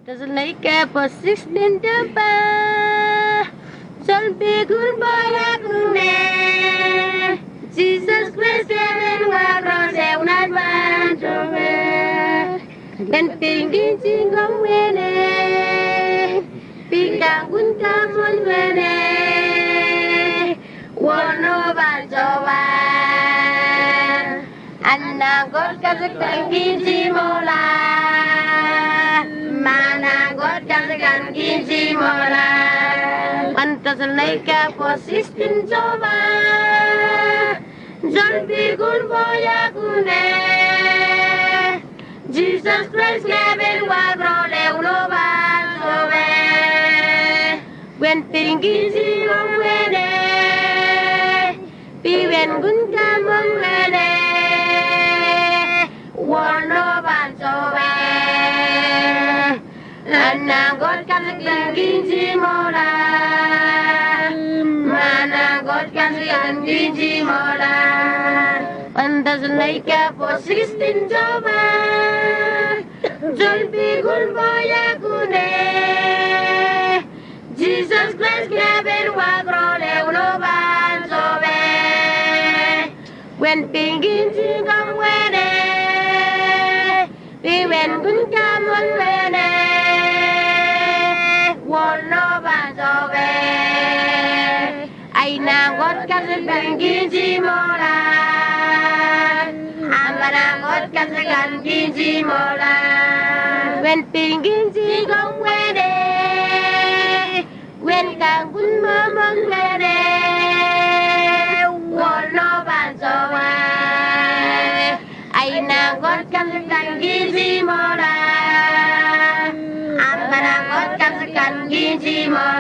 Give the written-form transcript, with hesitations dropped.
doesn't like a persistent ba. Sol be good boy Jesus Christ and Wagros have not been to me. And thinking sing on winning. Pika gunta mon winning. One over Jova. Anna God Kazakan Gizimola. Mana God Kazakan Gizimola. One doesn't like a persistent Jova. Zolbi Gurboya Gune. Jesus Christ gave it Wagro Leunova. When thinking she won't win it, be when good come on win it, one of us away. And now God comes thinking she mola, man, God comes thinking she mola. One doesn't like a for 16 over, Jolby good boy, Jesus Christ gave it Wagro Leunova Sobe. When thinking she come with it, we went good come on with it. One of us Sobe. I now got Cousin Banking Jimola. Amana got Cousin Jimola. When thinking she come with it. When càng quân mơ mong về đây, one no bàn so ai, ai nàng gót cam càng ghi mô la, am bà nàng gót cam càng ghi mô